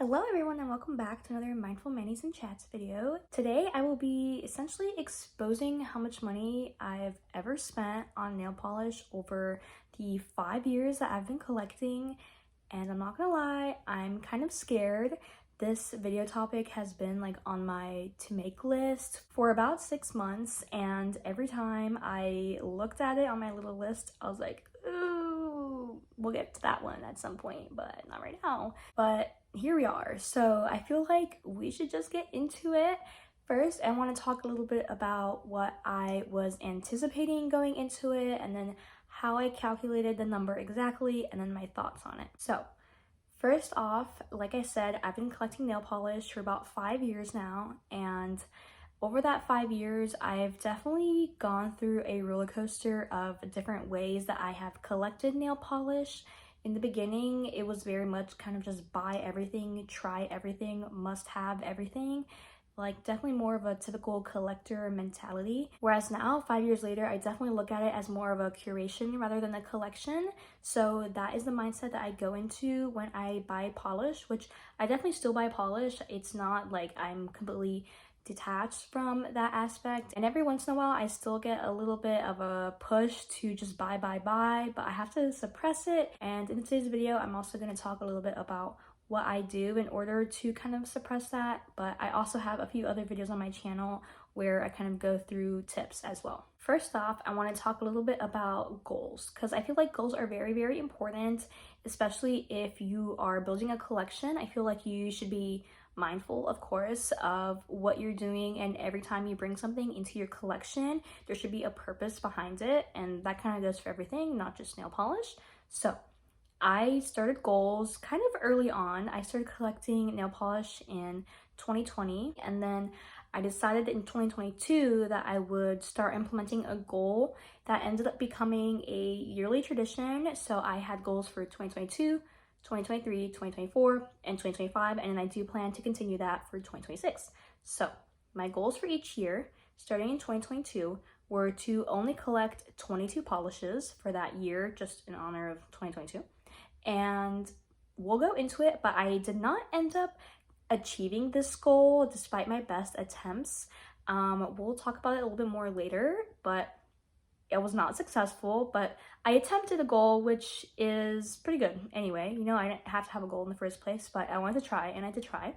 Hello everyone and welcome back to another Mindful Manis and Chats video. Today I will be essentially exposing how much money I've ever spent on nail polish over the 5 years that I've been collecting, and I'm not gonna lie, I'm kind of scared. This video topic has been like on my to make list for about 6 months, and every time I looked at it on my little list I was like, ooh, we'll get to that one at some point, but not right now. But here we are. So I feel like we should just get into it. First, I want to talk a little bit about what I was anticipating going into it, and then how I calculated the number exactly, and then my thoughts on it. So first off, like I said, I've been collecting nail polish for about 5 years now, and over that 5 years, I've definitely gone through a roller coaster of different ways that I have collected nail polish. In the beginning, it was very much kind of just buy everything, try everything, must have everything. Like definitely more of a typical collector mentality. Whereas now, 5 years later, I definitely look at it as more of a curation rather than a collection. So that is the mindset that I go into when I buy polish, which I definitely still buy polish. It's not like I'm completely detached from that aspect, and every once in a while I still get a little bit of a push to just buy, but I have to suppress it. And in today's video, I'm also going to talk a little bit about what I do in order to kind of suppress that, but I also have a few other videos on my channel where I kind of go through tips as well. First off, I want to talk a little bit about goals, because I feel like goals are very important, especially if you are building a collection. I feel like you should be mindful, of course, of what you're doing, and every time you bring something into your collection, there should be a purpose behind it, and that kind of goes for everything, not just nail polish. So I started goals kind of early on. I started collecting nail polish in 2020, and then I decided in 2022 that I would start implementing a goal that ended up becoming a yearly tradition. So I had goals for 2022, 2023, 2024, and 2025, and I do plan to continue that for 2026. So my goals for each year, starting in 2022, were to only collect 22 polishes for that year, just in honor of 2022. And we'll go into it, but I did not end up achieving this goal despite my best attempts. We'll talk about it a little bit more later, but it was not successful. But I attempted a goal, which is pretty good anyway. You know, I didn't have to have a goal in the first place, but I wanted to try, and I did try.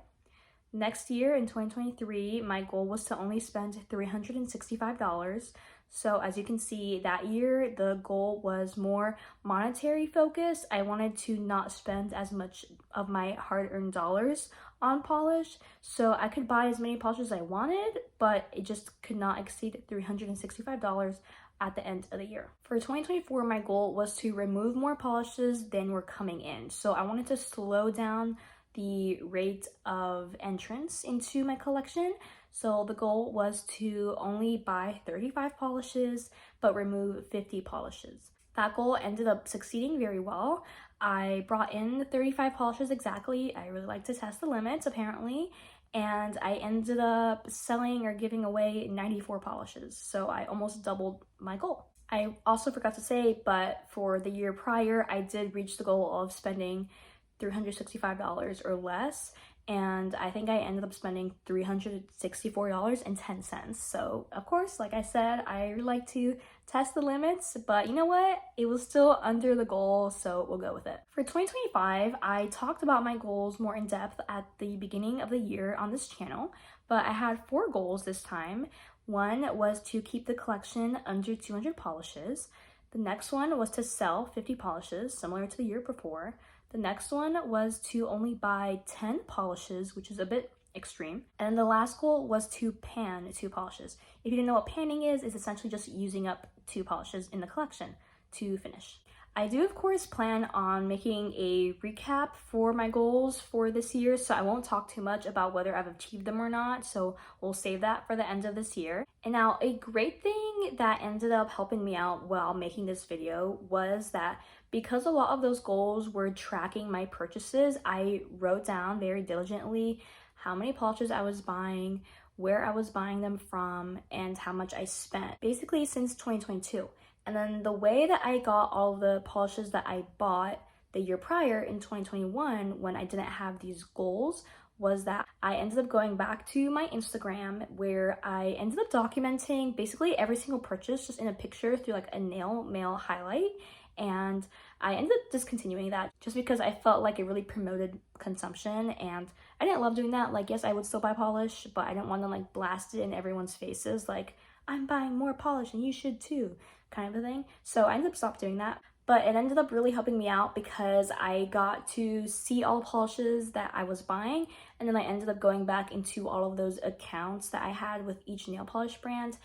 Next year in 2023, my goal was to only spend $365. So as you can see, that year the goal was more monetary focused. I wanted to not spend as much of my hard-earned dollars on polish, so I could buy as many polishes as I wanted, but it just could not exceed $365 at the end of the year. For 2024, my goal was to remove more polishes than were coming in. So I wanted to slow down the rate of entrance into my collection. So the goal was to only buy 35 polishes, but remove 50 polishes. That goal ended up succeeding very well. I brought in 35 polishes exactly. I really like to test the limits, apparently. And I ended up selling or giving away 94 polishes. So I almost doubled my goal. I also forgot to say, but for the year prior, I did reach the goal of spending $365 or less, and I think I ended up spending $364.10. So of course, like I said, I like to test the limits, but you know what? It was still under the goal, so we'll go with it. For 2025, I talked about my goals more in depth at the beginning of the year on this channel, but I had 4 goals this time. One was to keep the collection under 200 polishes. The next one was to sell 50 polishes, similar to the year before. The next one was to only buy 10 polishes, which is a bit extreme. And the last goal was to pan 2 polishes. If you don't know what panning is, it's essentially just using up 2 polishes in the collection to finish. I do, of course, plan on making a recap for my goals for this year, so I won't talk too much about whether I've achieved them or not, so we'll save that for the end of this year. And now, a great thing that ended up helping me out while making this video was that because a lot of those goals were tracking my purchases, I wrote down very diligently how many polishes I was buying, where I was buying them from, and how much I spent, basically since 2022. And then the way that I got all the polishes that I bought the year prior in 2021, when I didn't have these goals, was that I ended up going back to my Instagram where I ended up documenting basically every single purchase just in a picture through like a nail mail highlight. And I ended up discontinuing that just because I felt like it really promoted consumption, and I didn't love doing that. Like, yes, I would still buy polish, but I didn't want to like blast it in everyone's faces like, I'm buying more polish and you should too, kind of a thing. So I ended up stopped doing that. But it ended up really helping me out because I got to see all the polishes that I was buying, and then I ended up going back into all of those accounts that I had with each nail polish brand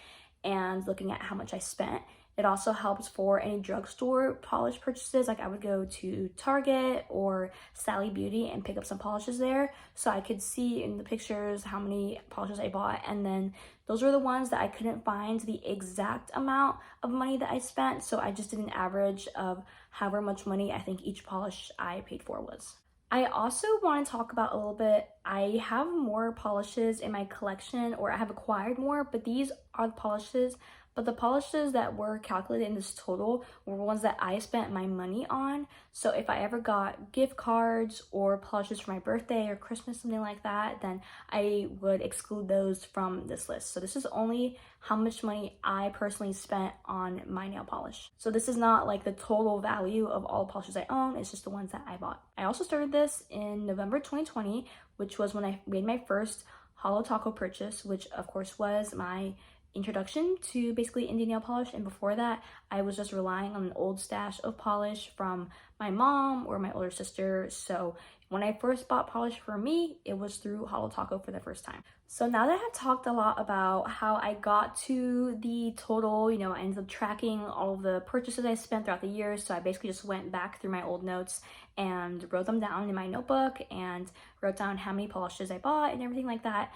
and looking at how much I spent. It also helps for any drugstore polish purchases. Like, I would go to Target or Sally Beauty and pick up some polishes there, so I could see in the pictures how many polishes I bought, and then those were the ones that I couldn't find the exact amount of money that I spent, so I just did an average of however much money I think each polish I paid for was. I also want to talk about a little bit, I have more polishes in my collection, or I have acquired more, but these are the polishes. But the polishes that were calculated in this total were ones that I spent my money on. So if I ever got gift cards or polishes for my birthday or Christmas, something like that, then I would exclude those from this list. So this is only how much money I personally spent on my nail polish. So this is not like the total value of all the polishes I own, it's just the ones that I bought. I also started this in November 2020, which was when I made my first Holo Taco purchase, which of course was my introduction to basically indie nail polish. And before that, I was just relying on an old stash of polish from my mom or my older sister. So when I first bought polish for me, it was through Holo Taco for the first time. So now that I've talked a lot about how I got to the total, I ended up tracking all of the purchases I spent throughout the year. So I basically just went back through my old notes and wrote them down in my notebook and wrote down how many polishes I bought and everything like that.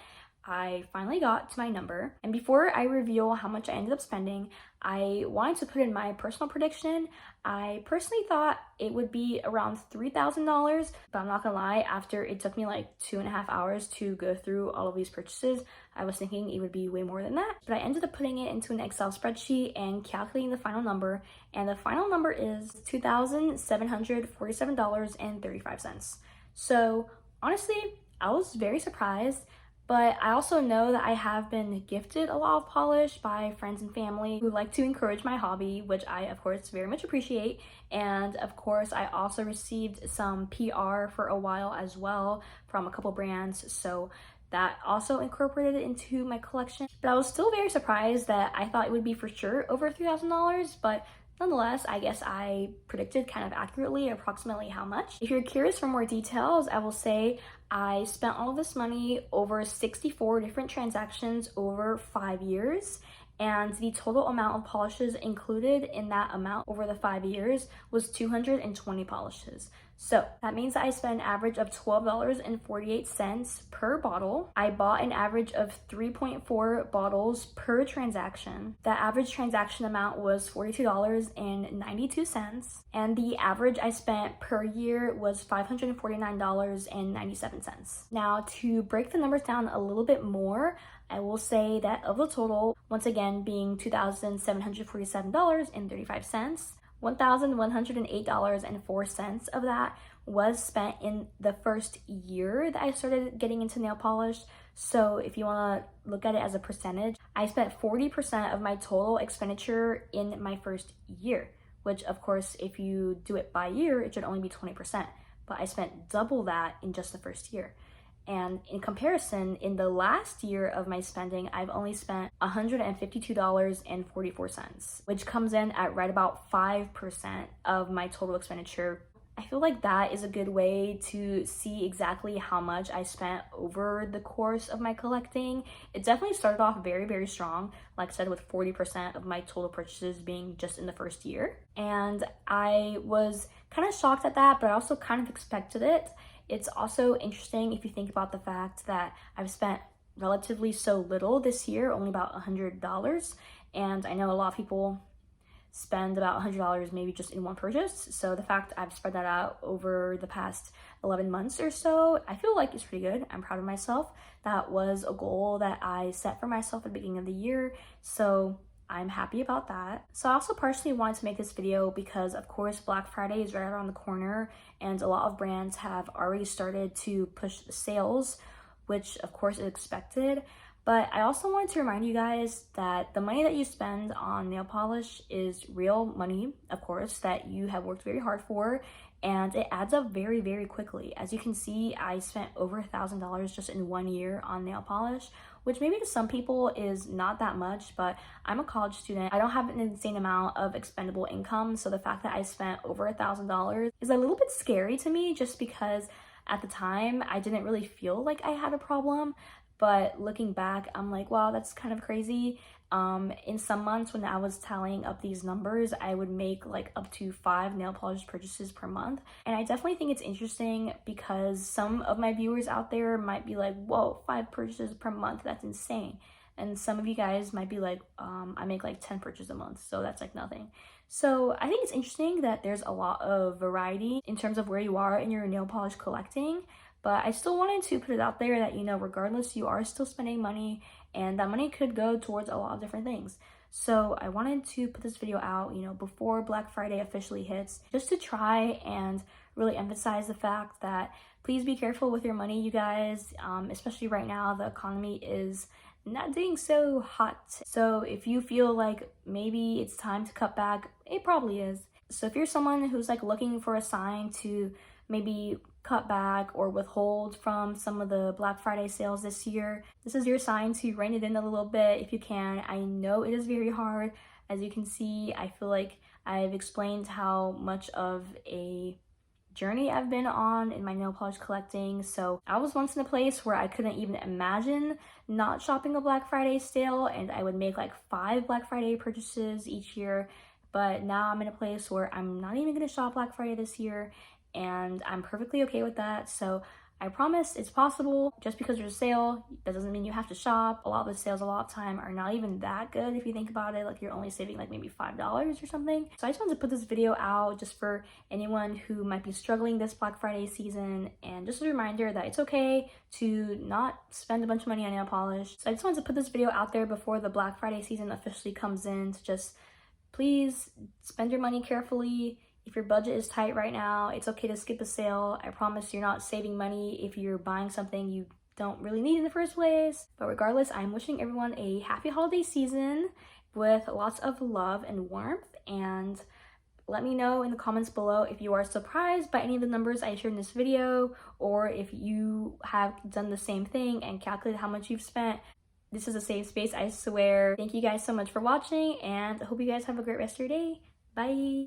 I finally got to my number, and before I reveal how much I ended up spending, I wanted to put in my personal prediction. I personally thought it would be around $3,000, but I'm not gonna lie, after it took me like 2.5 hours to go through all of these purchases, I was thinking it would be way more than that. But I ended up putting it into an Excel spreadsheet and calculating the final number, and the final number is $2,747.35. So honestly, I was very surprised. But I also know that I have been gifted a lot of polish by friends and family who like to encourage my hobby, which I, of course, very much appreciate. And of course, I also received some PR for a while as well from a couple brands. So that also incorporated into my collection. But I was still very surprised that I thought it would be for sure over $3,000, but nonetheless, I guess I predicted kind of accurately approximately how much. If you're curious for more details, I will say I spent all of this money over 64 different transactions over 5 years, and the total amount of polishes included in that amount over the 5 years was 220 polishes. So that means that I spent an average of $12.48 per bottle. I bought an average of 3.4 bottles per transaction. The average transaction amount was $42.92, and the average I spent per year was $549.97. Now, to break the numbers down a little bit more, I will say that of the total, once again being $2,747.35, $1,108.04 of that was spent in the first year that I started getting into nail polish. So if you want to look at it as a percentage, I spent 40% of my total expenditure in my first year, which of course, if you do it by year, it should only be 20%. But I spent double that in just the first year. And in comparison, in the last year of my spending, I've only spent $152.44, which comes in at right about 5% of my total expenditure. I feel like that is a good way to see exactly how much I spent over the course of my collecting. It definitely started off very, very strong, like I said, with 40% of my total purchases being just in the first year. And I was kind of shocked at that, but I also kind of expected it. It's also interesting if you think about the fact that I've spent relatively so little this year, only about $100. And I know a lot of people spend about $100 maybe just in one purchase. So the fact I've spread that out over the past 11 months or so, I feel like it's pretty good. I'm proud of myself. That was a goal that I set for myself at the beginning of the year. So I'm happy about that. So I also partially wanted to make this video because of course Black Friday is right around the corner and a lot of brands have already started to push the sales, which of course is expected. But I also wanted to remind you guys that the money that you spend on nail polish is real money, of course, that you have worked very hard for, and it adds up very, very quickly. As you can see, I spent over $1,000 just in 1 year on nail polish, which maybe to some people is not that much, but I'm a college student. I don't have an insane amount of expendable income, so the fact that I spent over $1,000 is a little bit scary to me just because at the time I didn't really feel like I had a problem. But looking back, I'm like, wow, that's kind of crazy. In some months when I was tallying up these numbers, I would make like up to 5 nail polish purchases per month. And I definitely think it's interesting because some of my viewers out there might be like, whoa, 5 purchases per month, that's insane. And some of you guys might be like, I make like 10 purchases a month, so that's like nothing. So I think it's interesting that there's a lot of variety in terms of where you are in your nail polish collecting. But I still wanted to put it out there that, you know, regardless, you are still spending money and that money could go towards a lot of different things. So I wanted to put this video out, you know, before Black Friday officially hits, just to try and really emphasize the fact that please be careful with your money, you guys, especially right now, the economy is not doing so hot. So if you feel like maybe it's time to cut back, it probably is. So if you're someone who's like looking for a sign to maybe cut back or withhold from some of the Black Friday sales this year, this is your sign to rein it in a little bit if you can. I know it is very hard. As you can see, I feel like I've explained how much of a journey I've been on in my nail polish collecting. So I was once in a place where I couldn't even imagine not shopping a Black Friday sale, and I would make like 5 Black Friday purchases each year. But now I'm in a place where I'm not even gonna shop Black Friday this year, and I'm perfectly okay with that. So I promise it's possible. Just because there's a sale, that doesn't mean you have to shop. A lot of the sales a lot of time are not even that good if you think about it. Like you're only saving like maybe $5 or something. So I just wanted to put this video out just for anyone who might be struggling this Black Friday season, and just a reminder that it's okay to not spend a bunch of money on nail polish. So I just wanted to put this video out there before the Black Friday season officially comes in to just please spend your money carefully. If your budget is tight right now, it's okay to skip a sale. I promise you're not saving money if you're buying something you don't really need in the first place. But regardless, I'm wishing everyone a happy holiday season with lots of love and warmth. And let me know in the comments below if you are surprised by any of the numbers I shared in this video, or if you have done the same thing and calculated how much you've spent. This is a safe space, I swear. Thank you guys so much for watching, and I hope you guys have a great rest of your day. Bye!